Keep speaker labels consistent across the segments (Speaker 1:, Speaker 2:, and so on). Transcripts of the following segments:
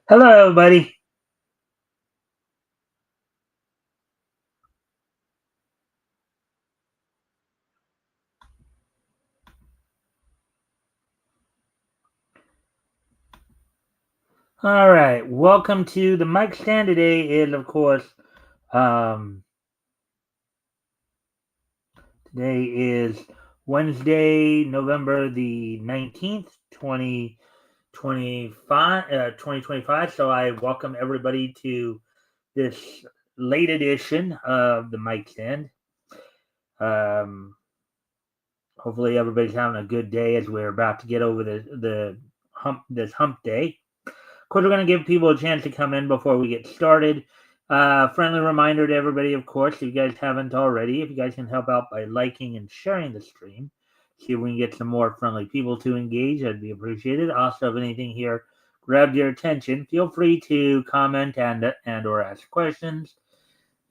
Speaker 1: Hello, everybody. All right, welcome to the Mikestand. Today is, of course, um, today is Wednesday, November the 19th, 2025. So I welcome everybody to this late edition of the Mikestand. Um, Hopefully, everybody's having a good day as we're about to get over this hump day. Of course, we're going to give people a chance to come in before we get started. Friendly reminder to everybody, of course, if you guys haven't already, if you guys can help out by liking and sharing the stream, see if we can get some more friendly people to engage, that'd be appreciated. Also, if anything here grabbed your attention, feel free to comment and or ask questions,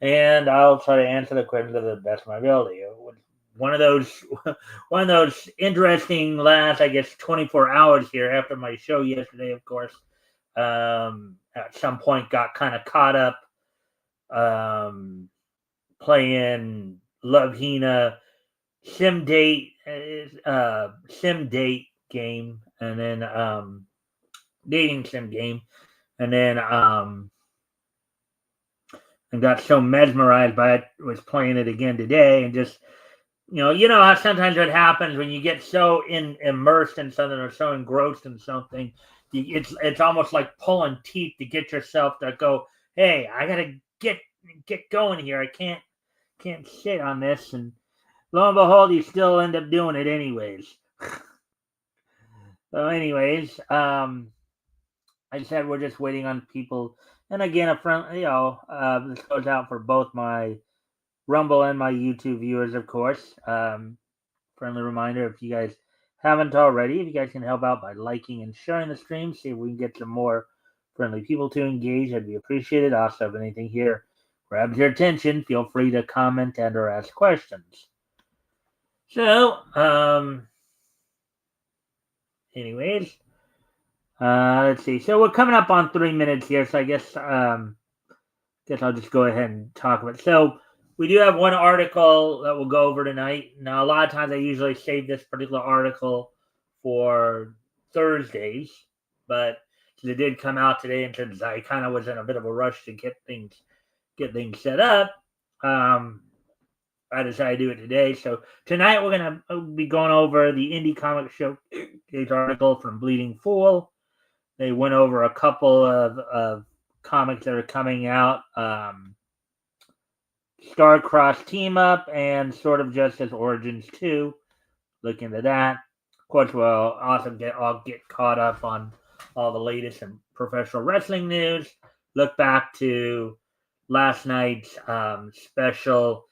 Speaker 1: and I'll try to answer the questions to the best of my ability. One of those, one of those interesting last, I guess, 24 hours here after my show yesterday, of course. At some point got kind of caught up playing Love Hina sim date game, and then dating sim game, and then and got so mesmerized by it, was playing it again today, and just you know how sometimes what happens when you get so immersed in something or so engrossed in something, it's almost like pulling teeth to get yourself to go, hey, I gotta get going here. I can't sit on this, and lo and behold, you still end up doing it anyways. So, anyways, I said we're just waiting on people, and again, a friend, this goes out for both my Rumble and my YouTube viewers, of course. Friendly reminder, if you guys haven't already, if you guys can help out by liking and sharing the stream, see if we can get some more friendly people to engage, that'd be appreciated. Also, if anything here grabs your attention, feel free to comment and or ask questions. So, anyways, let's see. So we're coming up on 3 minutes here, so I guess I'll just go ahead and talk about it. So we do have one article that we'll go over tonight. Now, a lot of times I usually save this particular article for Thursdays, but it did come out today, and since I kind of was in a bit of a rush to get things set up, I decided to do it today. So tonight we're gonna be going over the Indie Comic Showcase article from Bleeding Fool. They went over a couple of comics that are coming out. Star-Crossed Team Up and Sword of Justice Origins 2. Look into that. Of course, we'll also get caught up on all the latest in professional wrestling news. Look back to last night's special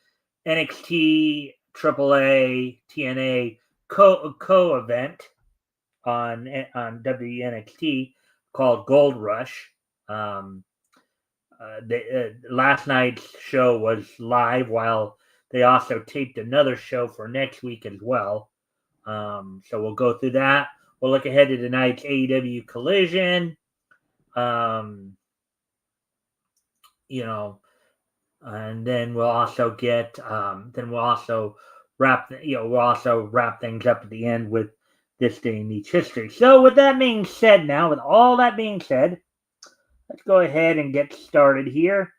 Speaker 1: NXT AAA TNA co event on WNXT called Gold Rush. Last night's show was live, while they also taped another show for next week as well. So we'll go through that. We'll look ahead to tonight's AEW Collision. Um, you know, and then we'll also we'll also wrap things up at the end with this day in each history. So with that being said, with all that being said, let's go ahead and get started here.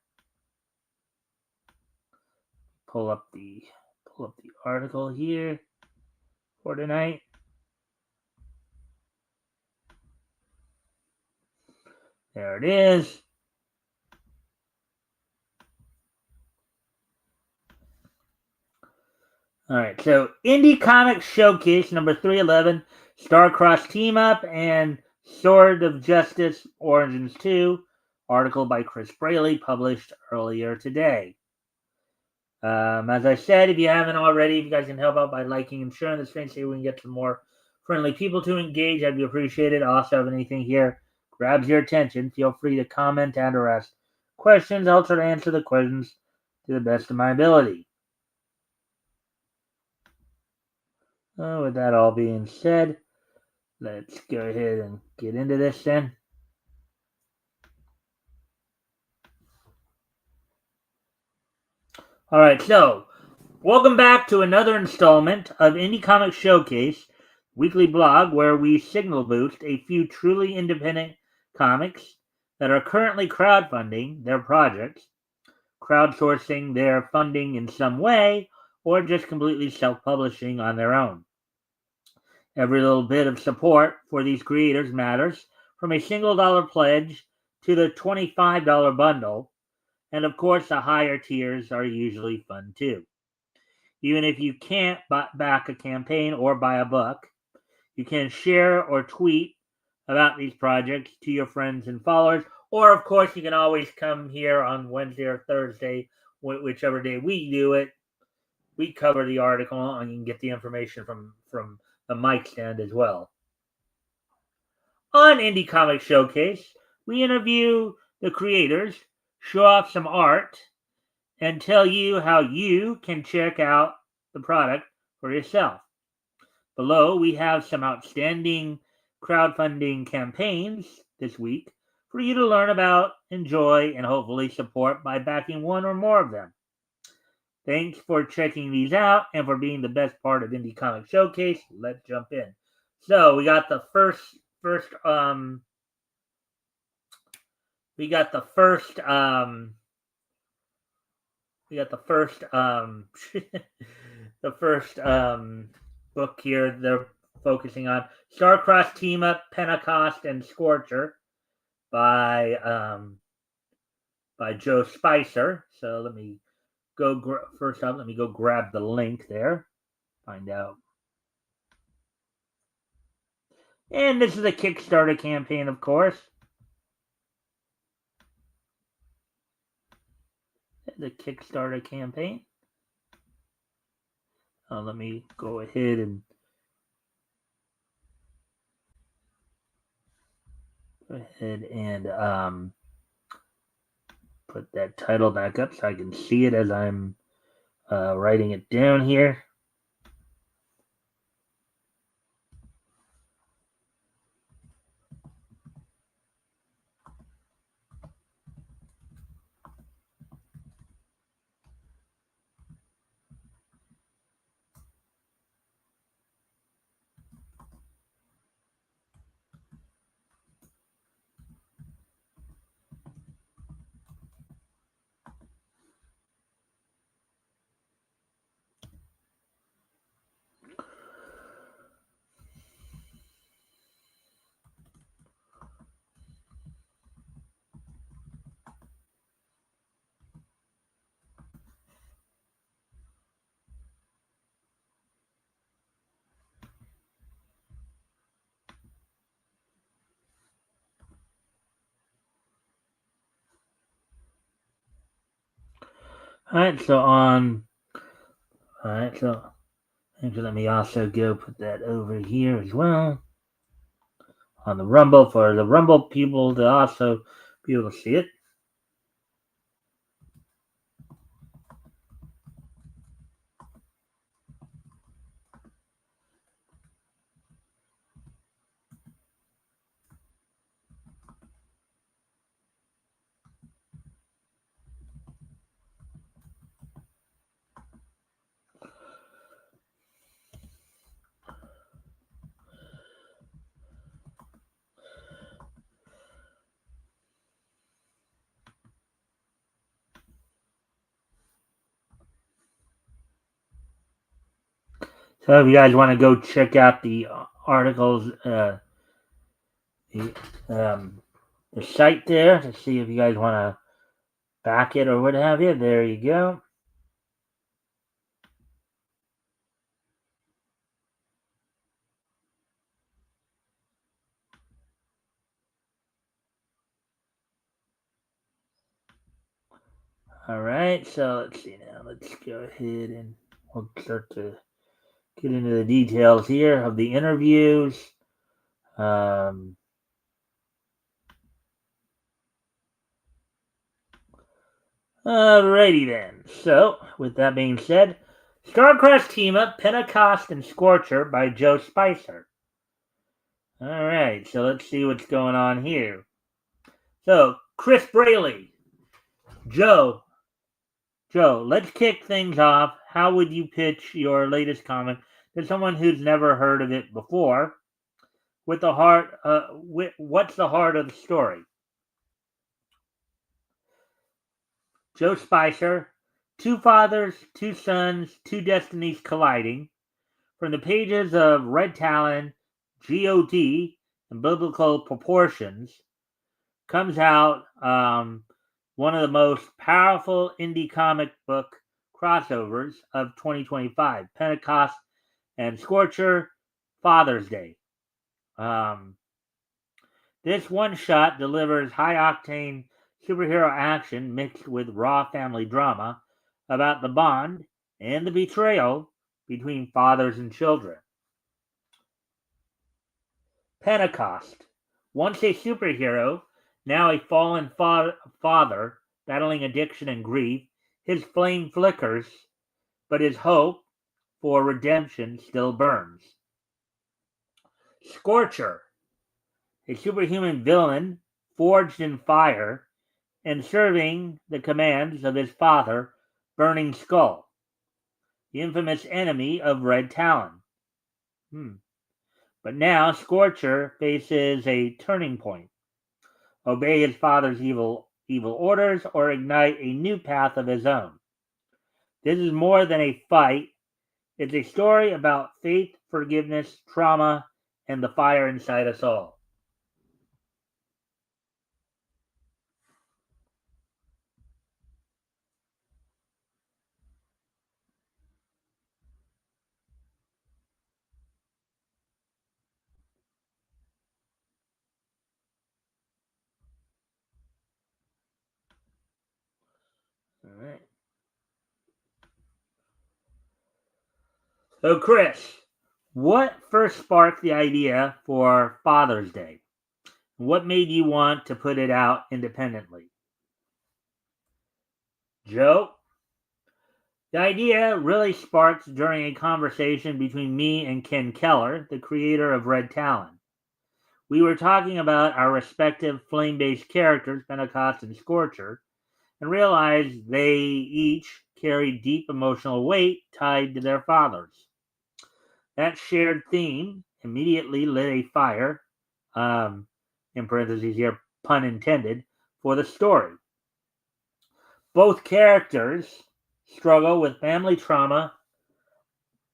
Speaker 1: Pull up the article here for tonight. There it is. All right, so Indie Comics Showcase number 311, Star-Crossed Team Up and Sword of Justice Origins 2, article by Chris Braley, published earlier today. As I said, if you haven't already, if you guys can help out by liking and sharing the stream, so we can get some more friendly people to engage, I'd be appreciated. Also, if anything here grabs your attention, feel free to comment and or ask questions. I'll try to answer the questions to the best of my ability. With that all being said, let's go ahead and get into this then. All right, so welcome back to another installment of Indie Comic Showcase, weekly blog where we signal boost a few truly independent comics that are currently crowdfunding their projects, crowdsourcing their funding in some way, or just completely self-publishing on their own. Every little bit of support for these creators matters, from a single dollar pledge to the $25 bundle, and of course the higher tiers are usually fun too. Even if you can't back a campaign or buy a book, you can share or tweet about these projects to your friends and followers. Or, of course, you can always come here on Wednesday or Thursday, whichever day we do it. We cover the article and you can get the information from the Mikestand as well. On Indie Comic Showcase, we interview the creators, show off some art, and tell you how you can check out the product for yourself. Below, we have some outstanding crowdfunding campaigns this week for you to learn about, enjoy, and hopefully support by backing one or more of them. Thanks for checking these out and for being the best part of Indie Comic Showcase. Let's jump in. So we got the first we got the first the first book here they're focusing on, Star-Crossed Team Up, Pentecost and Scorcher by Joe Spicer. So let me go first up. Let me go grab the link there. Find out. And this is a Kickstarter campaign, of course. The Kickstarter campaign. Let me go ahead and put that title back up so I can see it as I'm writing it down here. Alright, so let me also go put that over here as well on the Rumble for the Rumble people to also be able to see it. So if you guys want to go check out the articles, the site there to see if you guys want to back it or what have you, there you go. All right, so let's see now. Let's go ahead and we'll start to get into the details here of the interviews. Alrighty then. So, with that being said, Star-Crossed Team Up, Pentecost and Scorcher by Joe Spicer. Alright, so let's see what's going on here. So, Chris Braley, Joe, Joe, let's kick things off. How would you pitch your latest comic to someone who's never heard of it before? With the heart, what's the heart of the story? Joe Spicer, two fathers, two sons, two destinies colliding. From the pages of Red Talon, God, and Biblical Proportions, comes out one of the most powerful indie comic book crossovers of 2025, Pentecost and Scorcher, Father's Day. This one shot delivers high octane superhero action mixed with raw family drama about the bond and the betrayal between fathers and children. Pentecost. Once a superhero, now a fallen father battling addiction and grief, his flame flickers, but his hope for redemption still burns. Scorcher. A superhuman villain forged in fire and serving the commands of his father, Burning Skull, the infamous enemy of Red Talon. But now Scorcher faces a turning point. Obey his father's evil orders or ignite a new path of his own. This is more than a fight. It's a story about faith, forgiveness, trauma, and the fire inside us all. All right. So, Chris, what first sparked the idea for Father's Day? What made you want to put it out independently? Joe? The idea really sparked during a conversation between me and Ken Keller, the creator of Red Talon. We were talking about our respective flame-based characters, Pentecost and Scorcher, and realized they each carried deep emotional weight tied to their fathers. That shared theme immediately lit a fire, in parentheses here, pun intended, for the story. Both characters struggle with family trauma,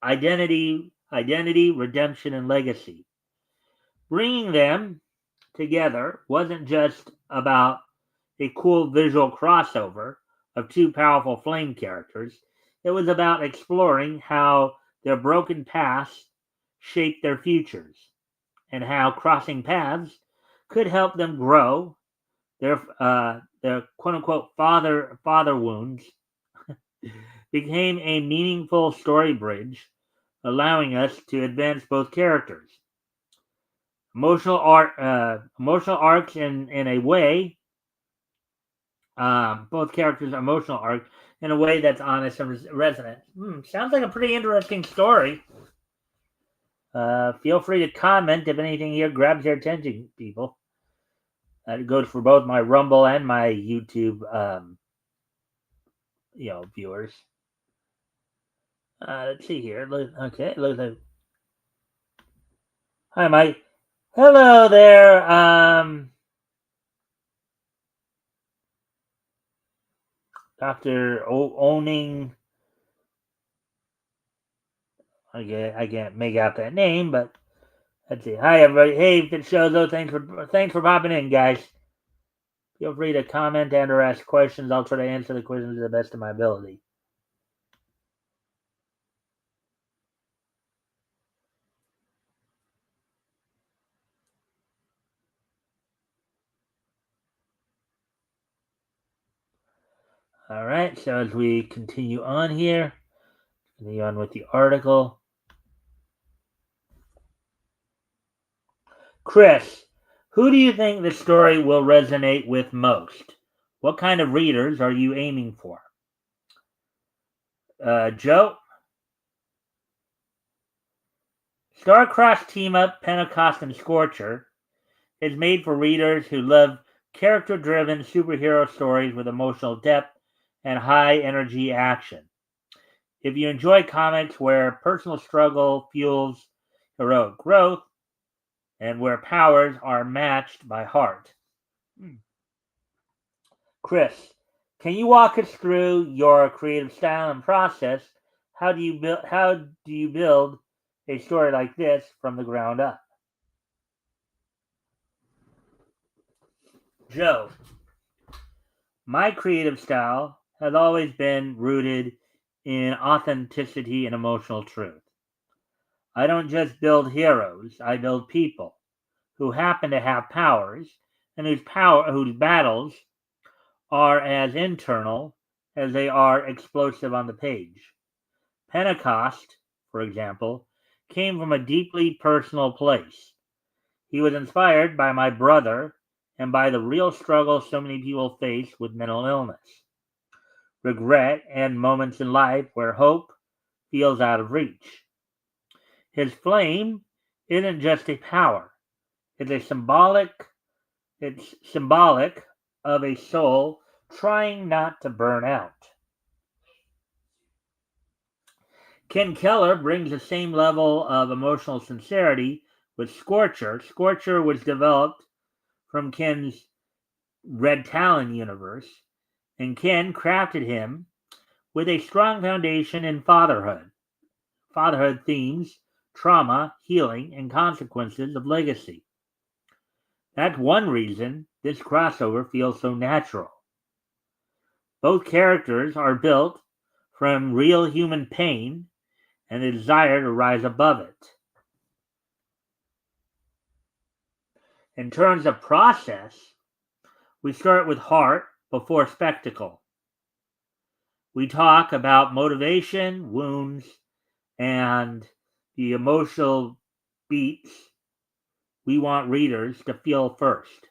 Speaker 1: identity, redemption, and legacy. Bringing them together wasn't just about a cool visual crossover of two powerful flame characters. It was about exploring how their broken pasts shaped their futures and how crossing paths could help them grow their quote unquote father wounds became a meaningful story bridge, allowing us to advance both characters. Emotional arcs in a way. Both characters' emotional arc in a way that's honest and resonant. Sounds like a pretty interesting story. Feel free to comment if anything here grabs your attention, people. It goes for both my Rumble and my YouTube, viewers. Let's see here. Okay, looks like. Hi, Mike. Hello there. Dr. Owning. I can't make out that name, but let's see. Hi, everybody. Hey, Fitzozo. Thanks for popping in, guys. Feel free to comment and or ask questions. I'll try to answer the questions to the best of my ability. All right, so as we continue on here, continue on with the article. Chris, who do you think the story will resonate with most? What kind of readers are you aiming for? Joe? Starcross team up Pentecost and Scorcher is made for readers who love character driven superhero stories with emotional depth and high energy action. If you enjoy comics where personal struggle fuels heroic growth and where powers are matched by heart. Chris, can you walk us through your creative style and process? How do you build a story like this from the ground up? Joe, my creative style has always been rooted in authenticity and emotional truth. I don't just build heroes, I build people who happen to have powers and whose battles are as internal as they are explosive on the page. Pentecost, for example, came from a deeply personal place. He was inspired by my brother and by the real struggle so many people face with mental illness, regret, and moments in life where hope feels out of reach. His flame isn't just a power, it's a symbolic of a soul trying not to burn out. Ken Keller brings the same level of emotional sincerity with Scorcher. Scorcher was developed from Ken's Red Talon universe, and Ken crafted him with a strong foundation in fatherhood themes, trauma, healing, and consequences of legacy. That's one reason this crossover feels so natural. Both characters are built from real human pain and the desire to rise above it. In terms of process, we start with heart before spectacle. We talk about motivation, wounds, and the emotional beats we want readers to feel first.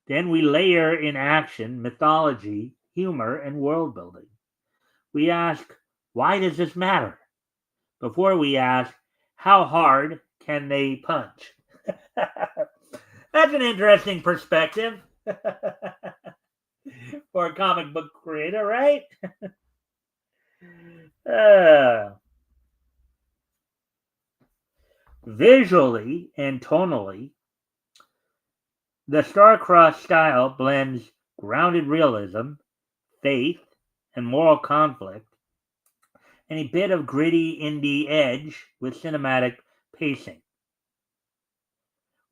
Speaker 1: Then we layer in action, mythology, humor, and world building. We ask, why does this matter? Before we ask, how hard can they punch? That's an interesting perspective for a comic book creator, right? Uh, Visually and tonally, the star-crossed style blends grounded realism, faith, and moral conflict, and a bit of gritty indie edge with cinematic pacing.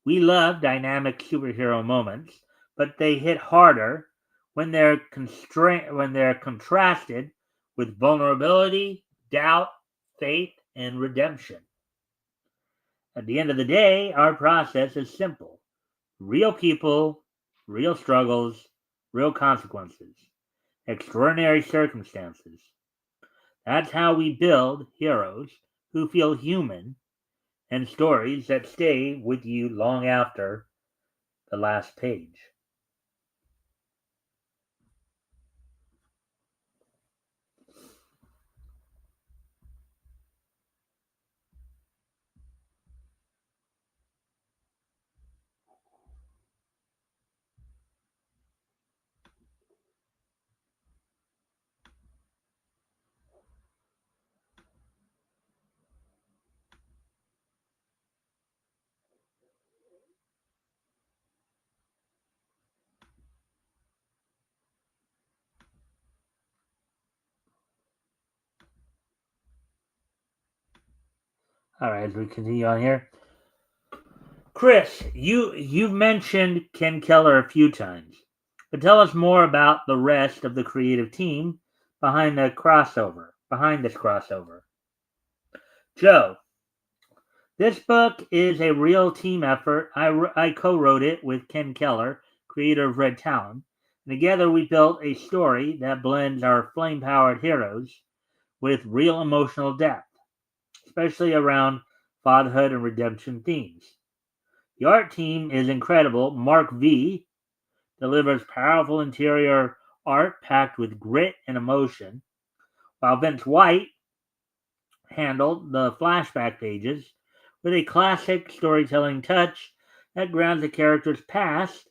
Speaker 1: We love dynamic superhero moments, but they hit harder when they're contrasted with vulnerability, doubt, faith, and redemption. At the end of the day, our process is simple. Real people, real struggles, real consequences, extraordinary circumstances. That's how we build heroes who feel human and stories that stay with you long after the last page. All right, as we continue on here. Chris, you've mentioned Ken Keller a few times, but tell us more about the rest of the creative team behind this crossover. Joe, this book is a real team effort. I co-wrote it with Ken Keller, creator of Red Talon. Together we built a story that blends our flame-powered heroes with real emotional depth, especially around fatherhood and redemption themes. The art team is incredible. Mark V delivers powerful interior art packed with grit and emotion, while Vince White handled the flashback pages with a classic storytelling touch that grounds the character's past.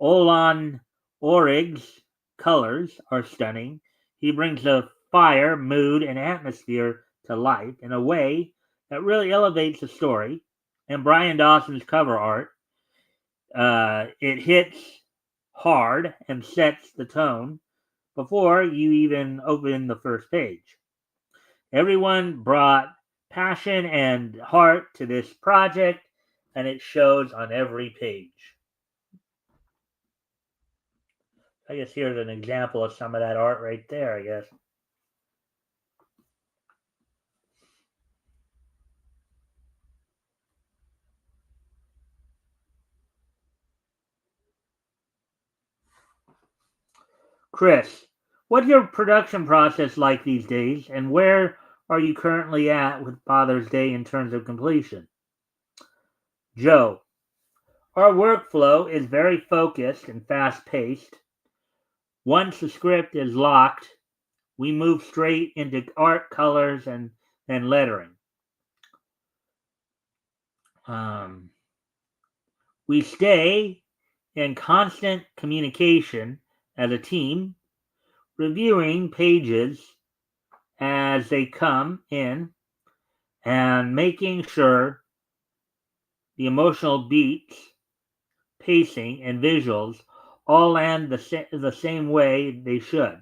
Speaker 1: Olan Orig's colors are stunning. He brings the fire, mood, and atmosphere to life in a way that really elevates the story. And Brian Dawson's cover art, it hits hard and sets the tone before you even open the first page. Everyone brought passion and heart to this project, and it shows on every page. I guess here's an example of some of that art right there, I guess. Chris, what's your production process like these days, and where are you currently at with Father's Day in terms of completion? Joe, our workflow is very focused and fast paced. Once the script is locked, we move straight into art, colors, and lettering. We stay in constant communication as a team, reviewing pages as they come in and making sure the emotional beats, pacing, and visuals all land the same way they should.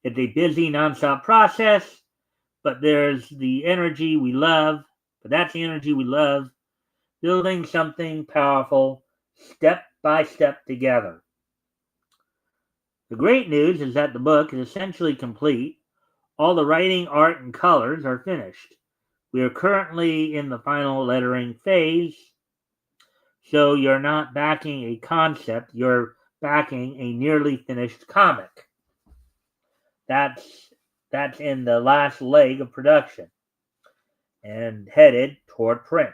Speaker 1: It's a busy, nonstop process, but there's the energy we love. But that's the energy we love, building something powerful step by step together. The great news is that the book is essentially complete. All the writing, art, and colors are finished. We are currently in the final lettering phase, so you're not backing a concept, you're backing a nearly finished comic. That's in the last leg of production and headed toward print.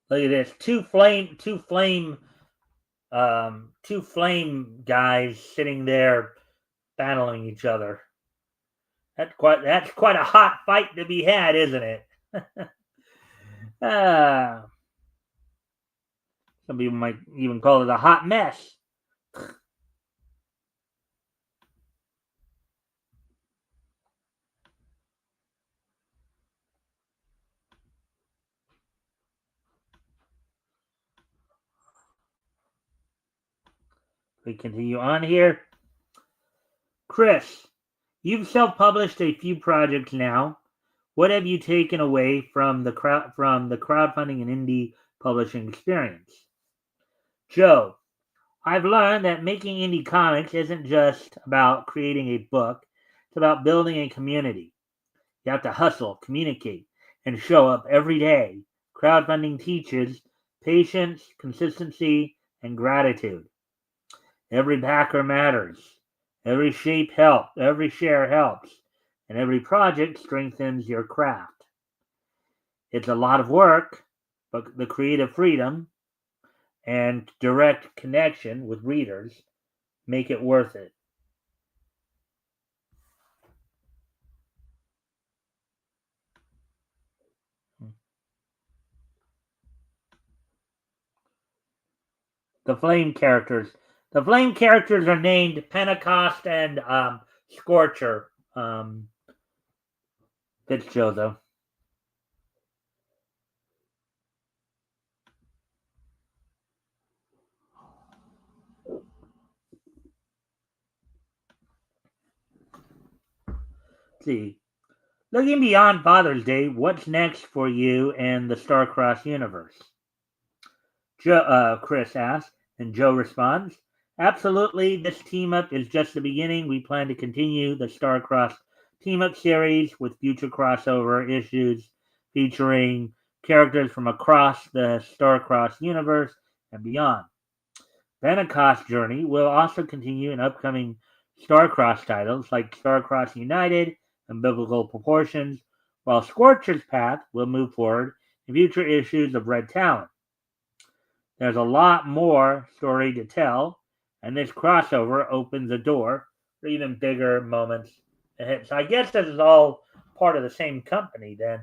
Speaker 1: Look at this. Two flame guys sitting there battling each other. That's quite a hot fight to be had, isn't it? Some people might even call it a hot mess. We continue on here. Chris, you've self-published a few projects now. What have you taken away from the crowdfunding and indie publishing experience? Joe, I've learned that making indie comics isn't just about creating a book, it's about building a community. You have to hustle, communicate, and show up every day. Crowdfunding teaches patience, consistency, and gratitude. Every backer matters. Every share helps, and every project strengthens your craft. It's a lot of work, but the creative freedom and direct connection with readers make it worth it. The flame characters. The flame characters are named Pentecost and Scorcher. Fitzjoe, though. Let's see. Looking beyond Father's Day, what's next for you and the Starcross universe? Chris asks, and Joe responds, absolutely, this team up is just the beginning. We plan to continue the Starcross team up series with future crossover issues featuring characters from across the Starcross universe and beyond. Pentecost Journey will also continue in upcoming Starcross titles like Starcross United and Biblical Proportions, while Scorcher's Path will move forward in future issues of Red Talon. There's a lot more story to tell, And this crossover opens a door for even bigger moments ahead. So I guess this is all part of the same company then.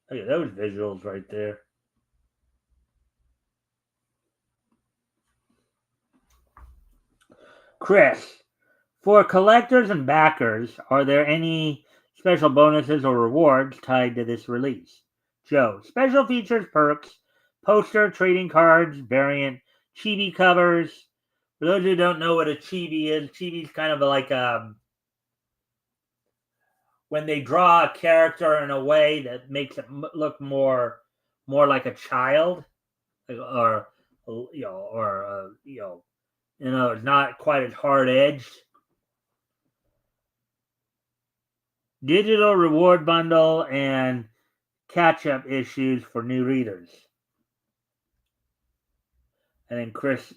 Speaker 1: Look at those visuals right there. Chris, for collectors and backers, are there any special bonuses or rewards tied to this release? Joe, special features, perks, poster, trading cards, variant chibi covers. For those who don't know what a chibi is kind of like when they draw a character in a way that makes it look more like a child, or it's not quite as hard edged. Digital reward bundle and catch up issues for new readers. And then Chris,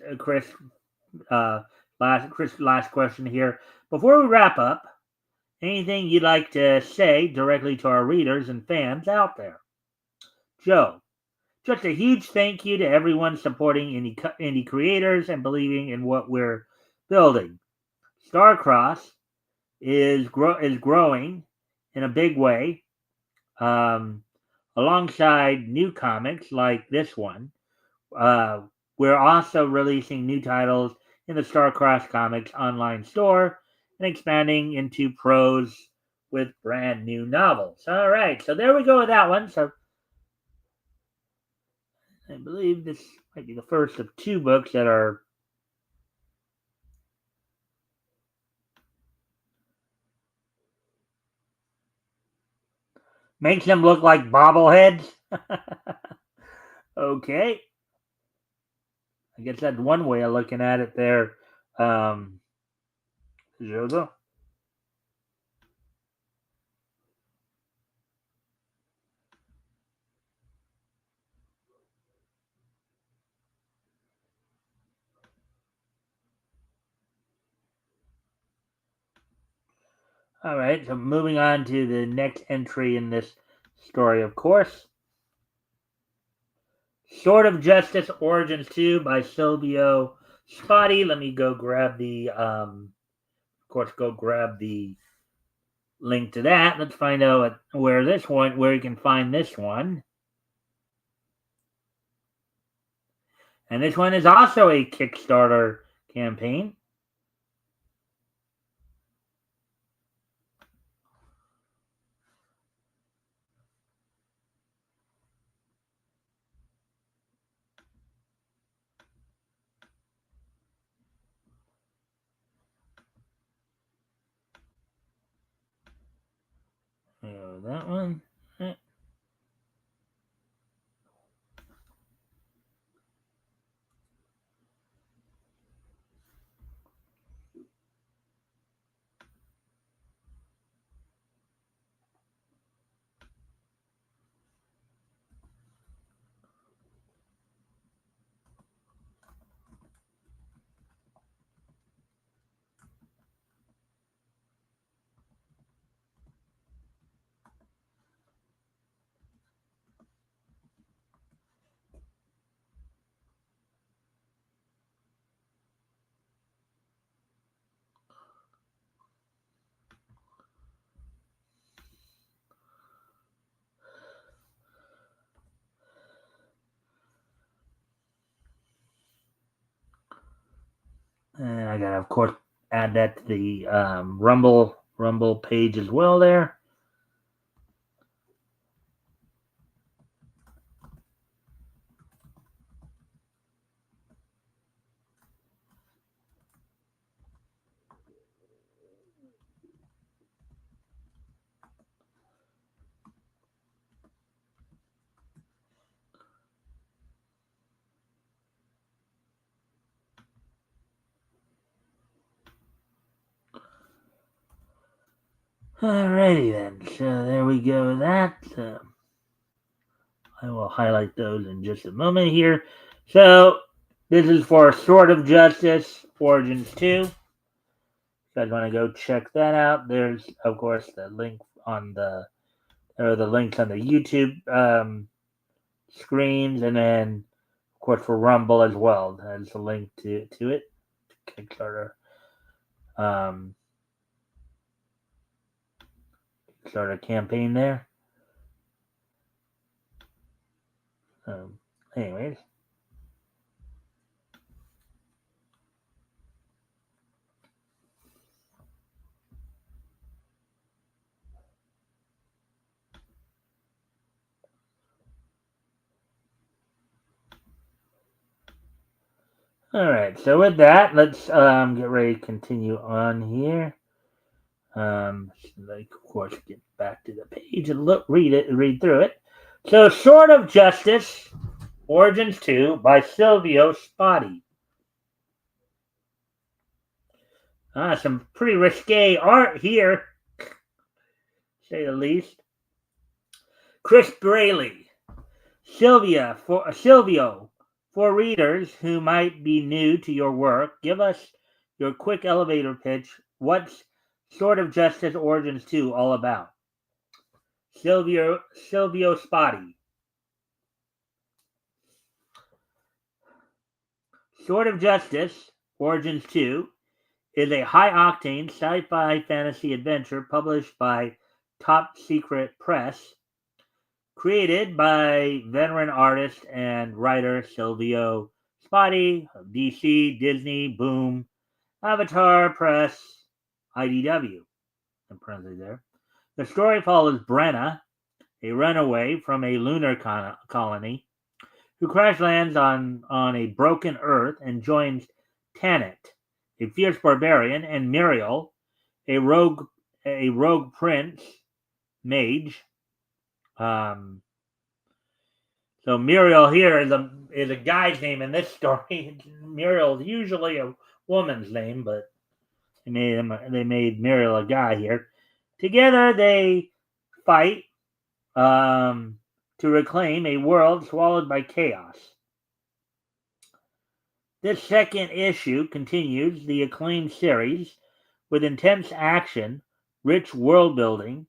Speaker 1: last question here. Before we wrap up, anything you'd like to say directly to our readers and fans out there? Joe, just a huge thank you to everyone supporting indie creators and believing in what we're building. Starcross is growing in a big way, alongside new comics like this one. We're also releasing new titles in the Starcross Comics online store and expanding into prose with brand new novels. All right, so there we go with that one. So I believe this might be the first of two books that are makes them look like bobbleheads. Okay. I guess that's one way of looking at it there. Jojo. All right, so moving on to the next entry in this story, of course. Sword of Justice Origins 2 by Silvio Spotty. Let me go grab the, link to that. Let's find out where you can find this one. And this one is also a Kickstarter campaign. That one. And I gotta, of course, add that to the Rumble page as well there. Alrighty then, so there we go with that. I will highlight those in just a moment here. So this is for Sword of Justice Origins 2. If you guys want to go check that out, there's, of course, the link on the There are the links on the YouTube screens, and then, of course, for Rumble as well. There's a link to it, Kickstarter. Kickstarter campaign there. Anyways. All right, so with that, let's get ready to continue on here. Like, of course, get back to the page and read through it. So, Sword of Justice, Origins 2 by Silvio Spati. Some pretty risque art here, to say the least. Chris Braley. Silvio, for readers who might be new to your work, give us your quick elevator pitch. What's Sword of Justice Origins 2 all about? Silvio Spati. Sword of Justice Origins 2 is a high-octane sci-fi fantasy adventure published by Top Secret Press, created by veteran artist and writer Silvio Spati of DC, Disney, Boom, Avatar Press, IDW. In parentheses there. The story follows Brenna, a runaway from a lunar colony, who crash lands on a broken Earth and joins Tanit, a fierce barbarian, and Muriel, a rogue prince mage. So Muriel here is a guy's name in this story. Muriel is usually a woman's name, but they made Muriel a guy here. Together they fight to reclaim a world swallowed by chaos. This second issue continues the acclaimed series with intense action, rich world building,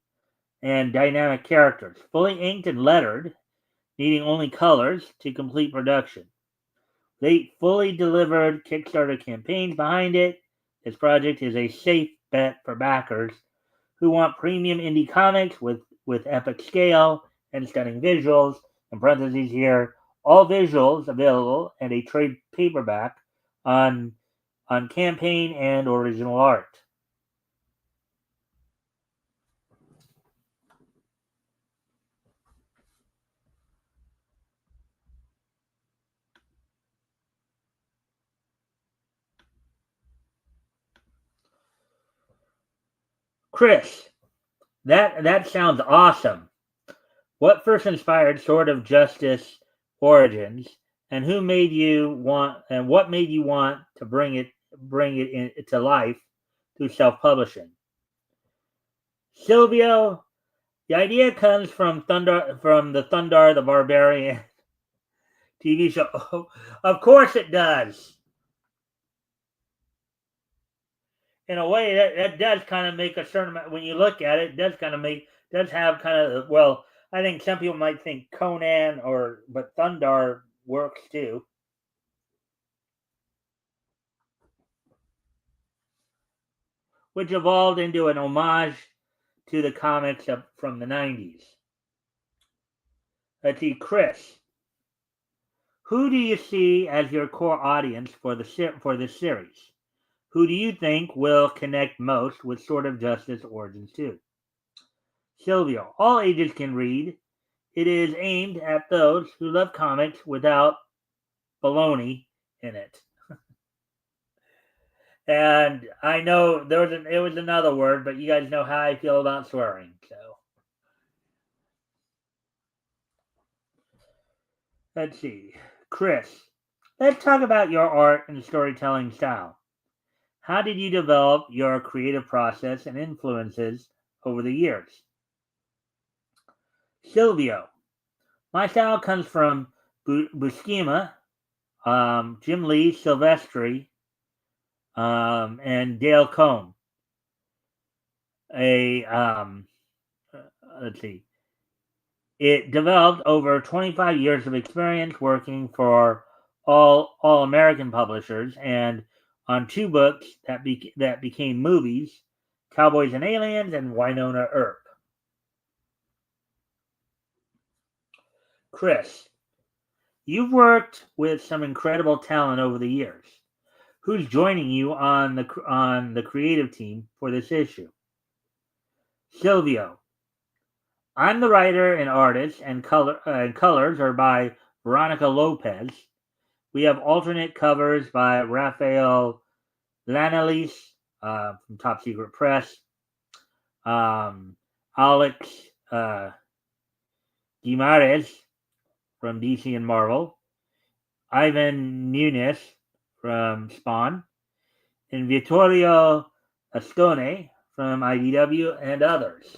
Speaker 1: and dynamic characters, fully inked and lettered, needing only colors to complete production. They fully delivered Kickstarter campaigns behind it. This project is a safe bet for backers who want premium indie comics with epic scale and stunning visuals. In parentheses here, all visuals available and a trade paperback on campaign and original art. Chris, that sounds awesome. What first inspired Sword of Justice Origins, and what made you want to bring it to life through self-publishing? Silvio, the idea comes from the Thundar the Barbarian TV show. Oh, of course it does. In a way, that does kind of make a certain amount, when you look at it, does have kind of, well, I think some people might think Conan but Thundar works too. Which evolved into an homage to the comics from the 90s. Let's see, Chris. Who do you see as your core audience for this series? Who do you think will connect most with Sword of Justice Origins 2? Silvio, all ages can read. It is aimed at those who love comics without baloney in it. And I know it was another word, but you guys know how I feel about swearing. So let's see. Chris, let's talk about your art and storytelling style. How did you develop your creative process and influences over the years? Silvio, my style comes from Buscema, Jim Lee, Silvestri, and Dale Cohn. Let's see. It developed over 25 years of experience working for all American publishers and on two books that became movies, Cowboys and Aliens and Winona Earp. Chris, you've worked with some incredible talent over the years. Who's joining you on the creative team for this issue? Silvio, I'm the writer and artist, and colors are by Veronica Lopez. We have alternate covers by Rafael Lanalis from Top Secret Press, Alex Guimarães from DC and Marvel, Ivan Nunes from Spawn, and Vittorio Ascone from IDW, and others.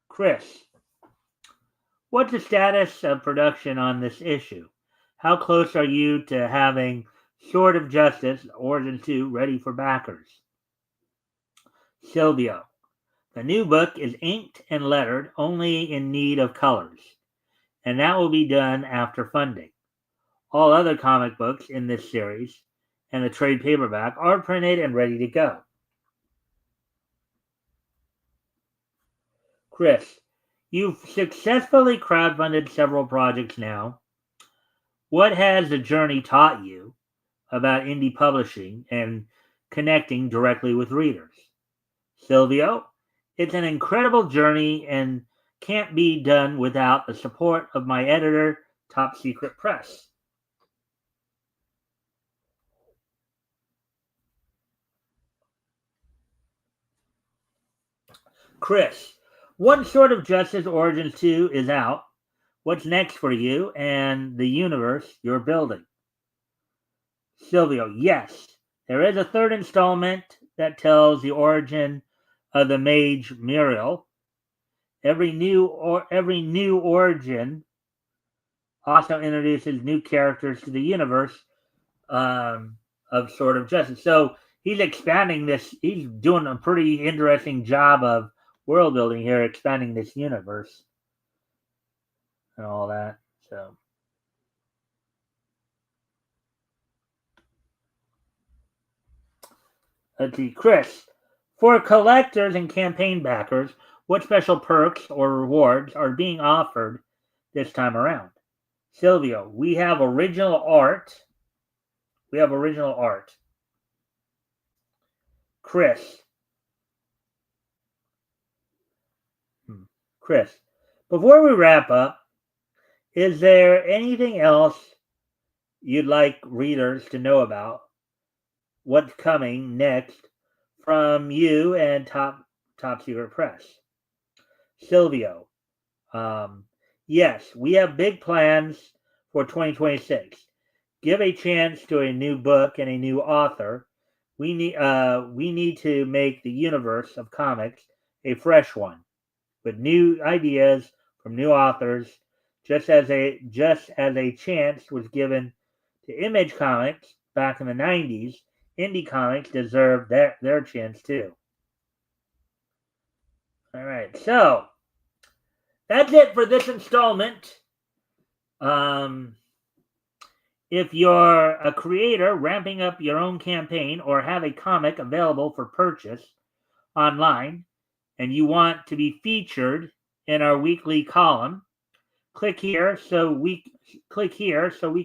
Speaker 1: Chris, what's the status of production on this issue? How close are you to having Sword of Justice Origin 2 ready for backers? Silvio, the new book is inked and lettered, only in need of colors, and that will be done after funding. All other comic books in this series and the trade paperback are printed and ready to go. Chris, you've successfully crowdfunded several projects now. What has the journey taught you about indie publishing and connecting directly with readers? Silvio, it's an incredible journey and can't be done without the support of my editor, Top Secret Press. Chris, One Sword of Justice Origins 2 is out. What's next for you and the universe you're building? Silvio, yes. There is a third installment that tells the origin of the mage Muriel. Every new origin also introduces new characters to the universe of Sword of Justice. So he's expanding this. He's doing a pretty interesting job of world building here, expanding this universe and all that. So let's see, Chris. For collectors and campaign backers, what special perks or rewards are being offered this time around? Silvio, we have original art. Chris. Chris, before we wrap up, is there anything else you'd like readers to know about what's coming next from you and Top Secret Press? Silvio, yes, we have big plans for 2026. Give a chance to a new book and a new author. We need to make the universe of comics a fresh one with new ideas from new authors, just as a chance was given to Image Comics back in the 90s. Indie comics deserve their chance too. All right, so that's it for this installment. If you're a creator ramping up your own campaign or have a comic available for purchase online and you want to be featured in our weekly column, click here so we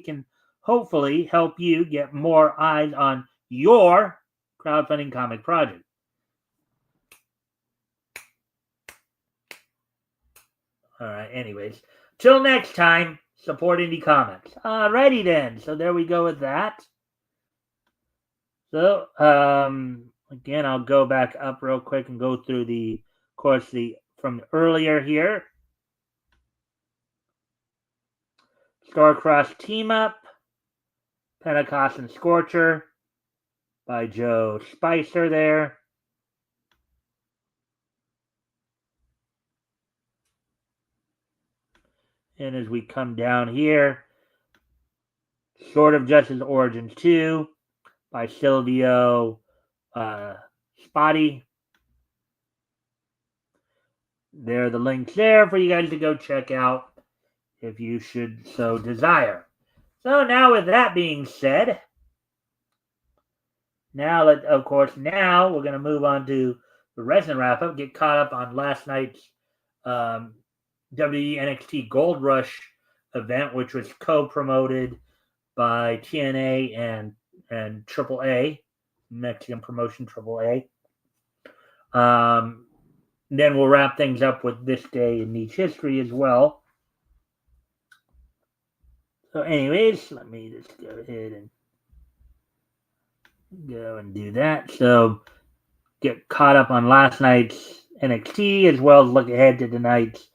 Speaker 1: can hopefully help you get more eyes on your crowdfunding comic project. All right, anyways, till next time, support indie comics. Alrighty then, so there we go with that. So again, I'll go back up real quick and go through from earlier here. Starcross Team Up, Pentecost and Scorcher by Joe Spicer there. And as we come down here, Sword of Justice Origins 2 by Silvio Spotty. There are the links there for you guys to go check out if you should so desire. So now with that being said, now we're going to move on to the wrestling wrap-up, get caught up on last night's WWE NXT Gold Rush event, which was co-promoted by TNA and AAA, Mexican promotion AAA. Then we'll wrap things up with this day in niche history as well. So anyways, let me just go ahead and go and do that. So get caught up on last night's NXT as well as look ahead to tonight's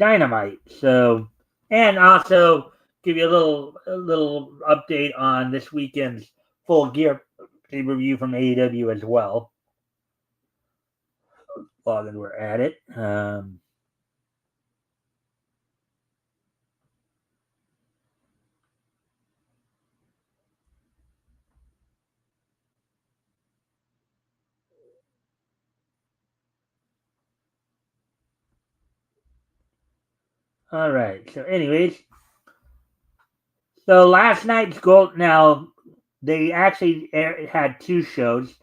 Speaker 1: Dynamite. So, and also give you a little update on this weekend's Full Gear pay-per-view from AEW as well. While we're at it. All right. So, anyways, so last night's Gold. Now they actually had two shows.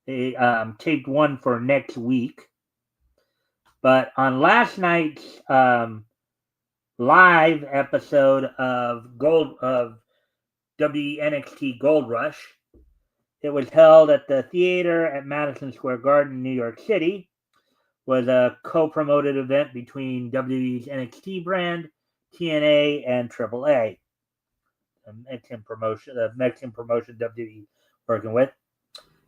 Speaker 1: They taped one for next week, but on last night's live episode of WNXT Gold Rush, it was held at the theater at Madison Square Garden, New York City. Was a co-promoted event between WWE's NXT brand, TNA, and AAA. The Mexican promotion WWE working with.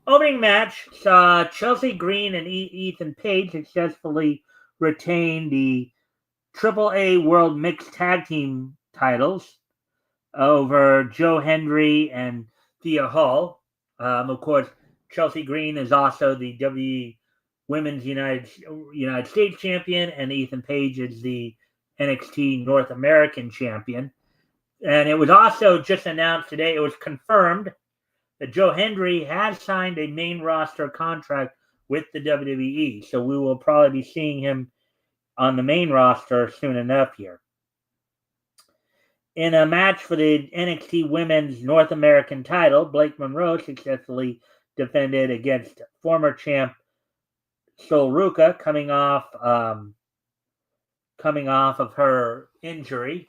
Speaker 1: Opening match saw Chelsea Green and Ethan Page successfully retain the AAA World Mixed Tag Team titles over Joe Hendry and Thea Hall. Of course, Chelsea Green is also the WWE Women's United States champion, and Ethan Page is the NXT North American champion. And it was also just announced today, it was confirmed that Joe Hendry has signed a main roster contract with the WWE. So we will probably be seeing him on the main roster soon enough here. In a match for the NXT Women's North American title, Blake Monroe successfully defended against former champ Sol Ruca, coming off of her injury,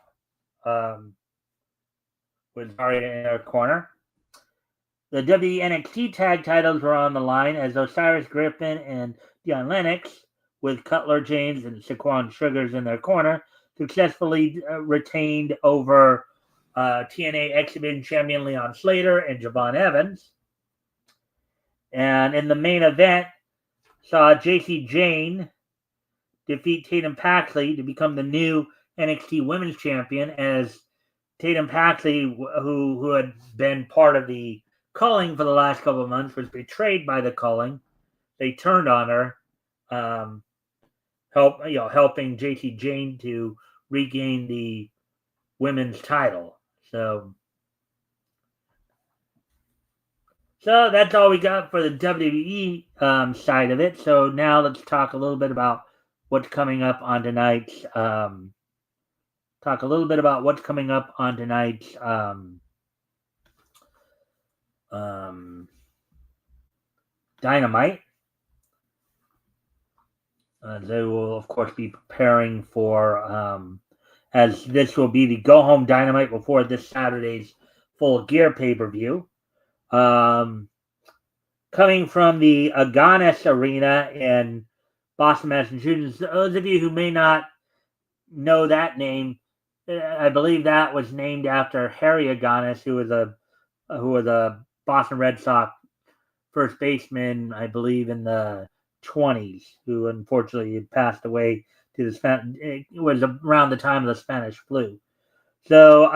Speaker 1: with Daria in her corner. The WNXT tag titles were on the line as Osiris Griffin and Dion Lennox, with Cutler James and Shaquan Sugars in their corner, successfully retained over TNA X-Division champion Leon Slater and Javon Evans. And in the main event, saw JC Jane defeat Tatum Paxley to become the new NXT Women's Champion, as Tatum Paxley, who had been part of the culling for the last couple of months, was betrayed by the culling. They turned on her, helping JC Jane to regain the women's title. So that's all we got for the WWE side of it. So now let's talk a little bit about what's coming up on tonight's. Dynamite. They will, of course, be preparing for, as this will be the go-home Dynamite before this Saturday's Full Gear pay-per-view. Coming from the Agganis Arena in Boston, Massachusetts. Those of you who may not know that name, I believe that was named after Harry Agganis, who was a Boston Red Sox first baseman, I believe, in the 20s, who unfortunately had passed away to the it was around the time of the Spanish flu. So,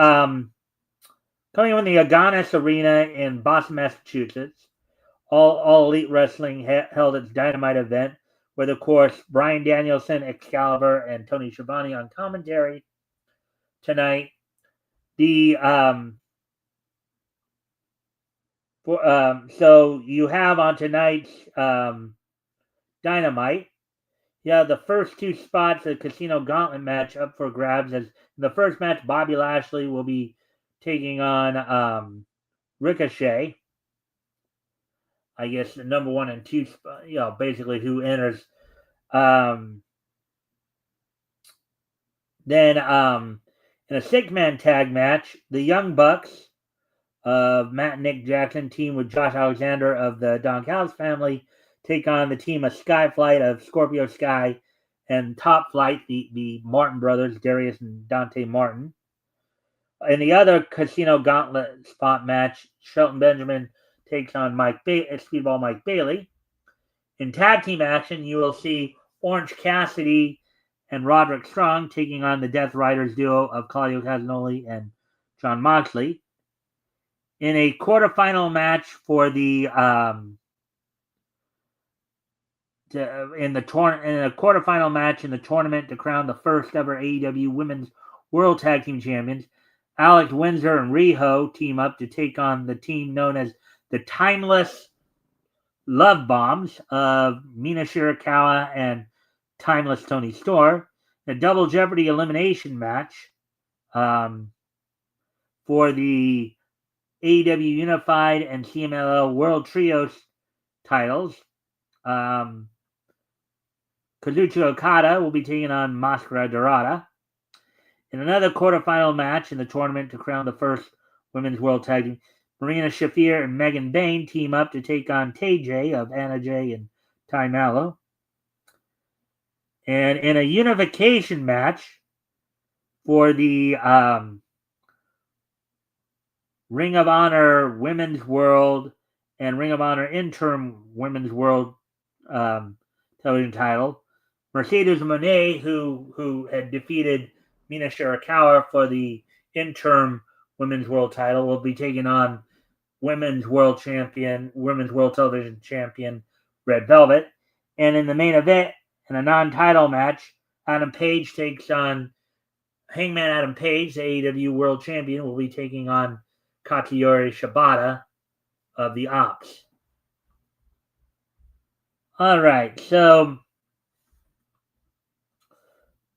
Speaker 1: coming from the Agganis Arena in Boston, Massachusetts, All Elite Wrestling held its Dynamite event with, of course, Bryan Danielson, Excalibur, and Tony Schiavone on commentary tonight. The So you have on tonight's Dynamite. Yeah, the first two spots of the Casino Gauntlet match up for grabs. As in the first match, Bobby Lashley will be taking on Ricochet. I guess the number 1 and 2, basically who enters. Then in a 6-man tag match, the Young Bucks of Matt and Nick Jackson team with Josh Alexander of the Don Callis family take on the team of Skyflight of Scorpio Sky and Top Flight, the Martin brothers, Darius and Dante Martin. In the other Casino Gauntlet spot match, Shelton Benjamin takes on Speedball Mike Bailey. In tag team action, you will see Orange Cassidy and Roderick Strong taking on the Death Riders duo of Claudio Castagnoli and Jon Moxley. In a quarterfinal match for the in a quarterfinal match in the tournament to crown the first ever AEW Women's World Tag Team Champions, Alex Windsor and Riho team up to take on the team known as the Timeless Love Bombs of Mina Shirakawa and Timeless Tony Storr. A double Jeopardy elimination match for the AEW Unified and CMLL World Trios titles. Kazuchika Okada will be taking on Mascara Dorada. In another quarterfinal match in the tournament to crown the first Women's World Tag Team, Marina Shafir and Megan Bayne team up to take on Tay J of Anna J and Ty Mallow. And in a unification match for the Ring of Honor Women's World and Ring of Honor Interim Women's World television title, Mercedes Moné, who had defeated Mina Shirakawa for the interim Women's World title, will be taking on Women's World Television Champion Red Velvet. And in the main event, in a non-title match, Adam Page takes on Hangman Adam Page, the AEW World Champion, will be taking on Katsuyori Shibata of the Ops. All right, so,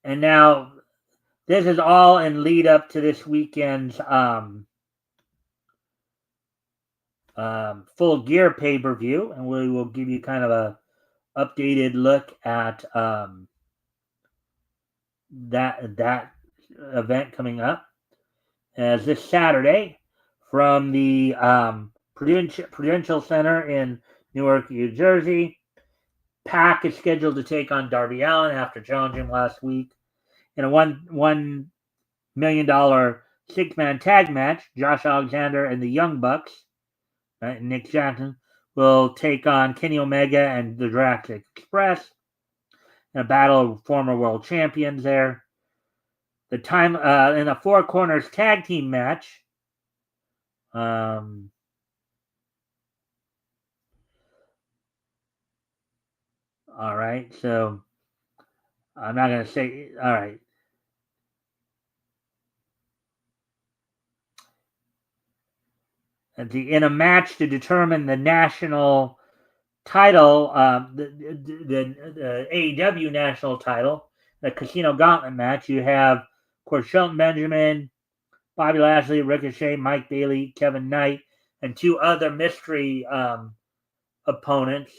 Speaker 1: and now this is all in lead up to this weekend's Full Gear pay-per-view, and we will give you kind of a updated look at that event coming up. As this Saturday, from the Prudential Center in Newark, New Jersey, Pac is scheduled to take on Darby Allin after challenging him last week. In a $1 million 6-man tag match, Josh Alexander and the Young Bucks, Nick Jackson, will take on Kenny Omega and the Jurassic Express in a battle of former world champions there. The time in a Four Corners tag team match, all right, so I'm not going to say, all right. In a match to determine the national title, the AEW national title, the Casino Gauntlet match, you have, of course, Shelton Benjamin, Bobby Lashley, Ricochet, Mike Bailey, Kevin Knight, and 2 other mystery opponents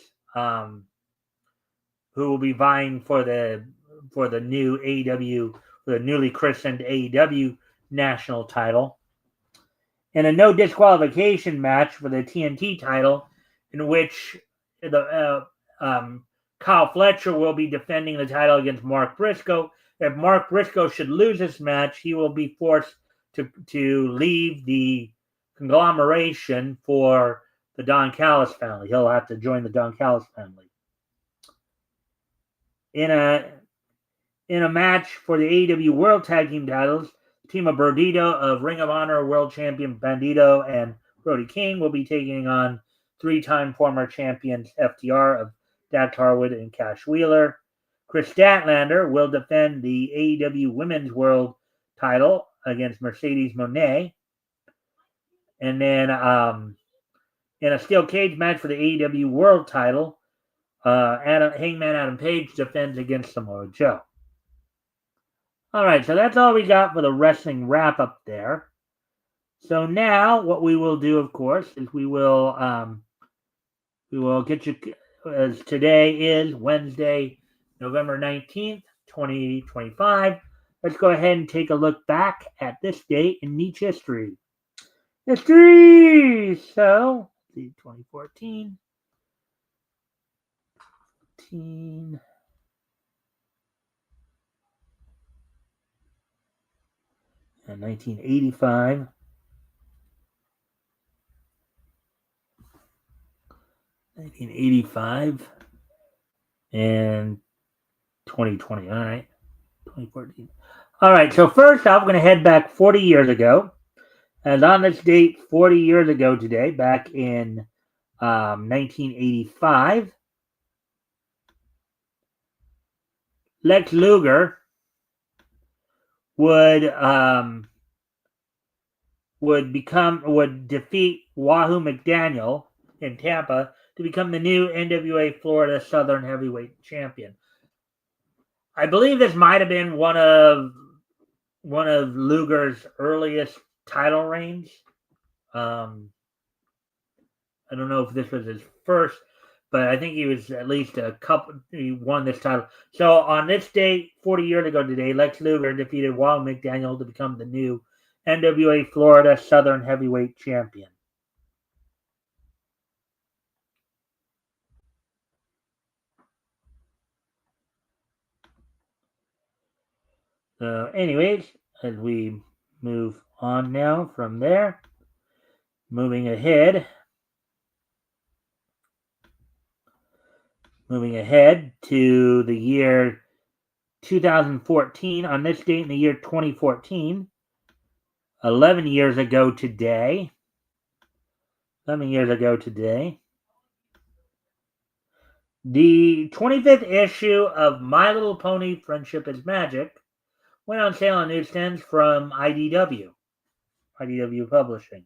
Speaker 1: who will be vying for the new AEW, for the newly christened AEW national title. In a no disqualification match for the TNT title, in which the Kyle Fletcher will be defending the title against Mark Briscoe. If Mark Briscoe should lose this match, he will be forced to leave the conglomeration for the Don Callis family. He'll have to join the Don Callis family. In a match for the AEW World Tag Team titles, the team of Bandito of Ring of Honor World Champion Bandito and Brody King will be taking on 3-time former champions FTR of Dax Harwood and Cash Wheeler. Chris Statlander will defend the AEW Women's World title against Mercedes Moné. And then in a steel cage match for the AEW World Title, Hangman Adam Page defends against Samoa Joe. All right, so that's all we got for the wrestling wrap up there. So now, what we will do, of course, is we will get you, as today is Wednesday, November 19th, 2025. Let's go ahead and take a look back at this date in Niche history. History! So, 2014. 1985. 1985 and 2020. All right. 2014. All right. So first off, we're going to head back 40 years ago. And on this date, 40 years ago today, back in 1985, Lex Luger would defeat Wahoo McDaniel in Tampa to become the new NWA Florida Southern Heavyweight Champion. I believe this might have been one of Luger's earliest title reigns. I don't know if this was his first, but I think he was at least a couple. He won this title. So on this date, 40 years ago today, Lex Luger defeated Wahoo McDaniel to become the new NWA Florida Southern Heavyweight Champion. So anyways, as we move on now from there, moving ahead to the year 2014, on this date in the year 2014, 11 years ago today, the 25th issue of My Little Pony Friendship is Magic went on sale on newsstands from IDW Publishing.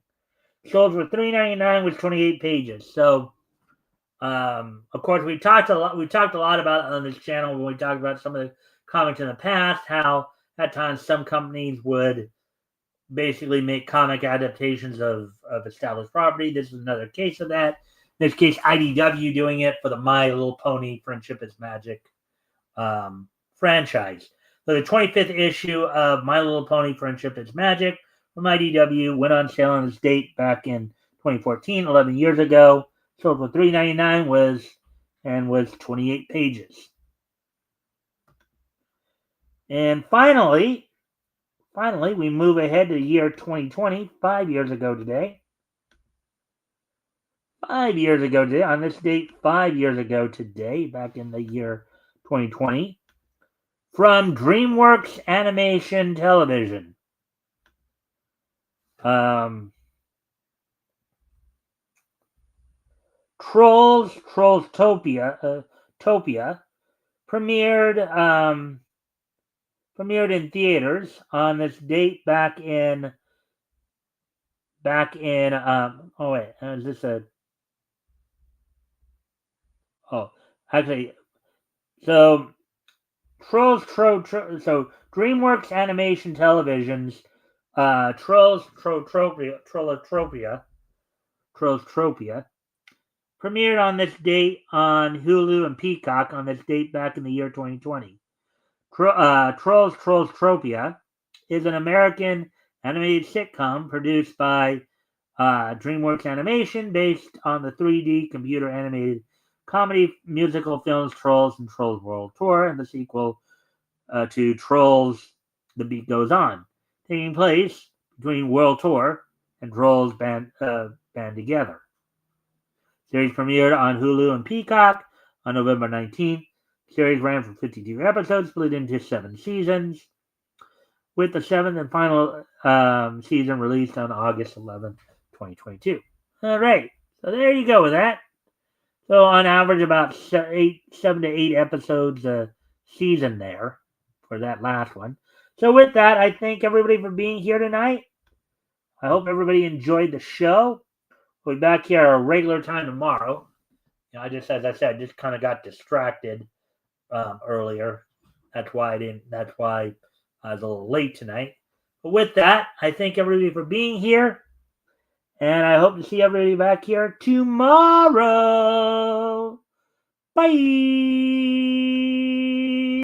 Speaker 1: Sold for $3.99 with 28 pages. So, of course, we talked a lot about it on this channel when we talked about some of the comics in the past, how at times some companies would basically make comic adaptations of established property. This is another case of that. In this case, IDW doing it for the My Little Pony Friendship is Magic franchise. So the 25th issue of My Little Pony Friendship is Magic from IDW went on sale on this date back in 2014, 11 years ago. Sold for $3.99 was 28 pages. And finally, we move ahead to the year 2020, 5 years ago today. 5 years ago today, on this date, 5 years ago today, back in the year 2020, from DreamWorks Animation Television. Trollstopia premiered in theaters on this date back in so DreamWorks Animation Television's Trollstopia premiered on this date on Hulu and Peacock on this date back in the year 2020. Trollstopia is an American animated sitcom produced by DreamWorks Animation based on the 3D computer animated comedy musical films Trolls and Trolls World Tour and the sequel to Trolls The Beat Goes On, taking place between World Tour and Trolls Band Together. Series premiered on Hulu and Peacock on November 19th. Series ran for 52 episodes, split into 7 seasons, with the 7th and final season released on August 11th, 2022. All right, so there you go with that. So on average, about 7 to 8 episodes a season there for that last one. So with that, I thank everybody for being here tonight. I hope everybody enjoyed the show. We'll be back here at our regular time tomorrow. As I said, just kind of got distracted earlier. That's why I was a little late tonight. But with that, I thank everybody for being here. And I hope to see everybody back here tomorrow. Bye.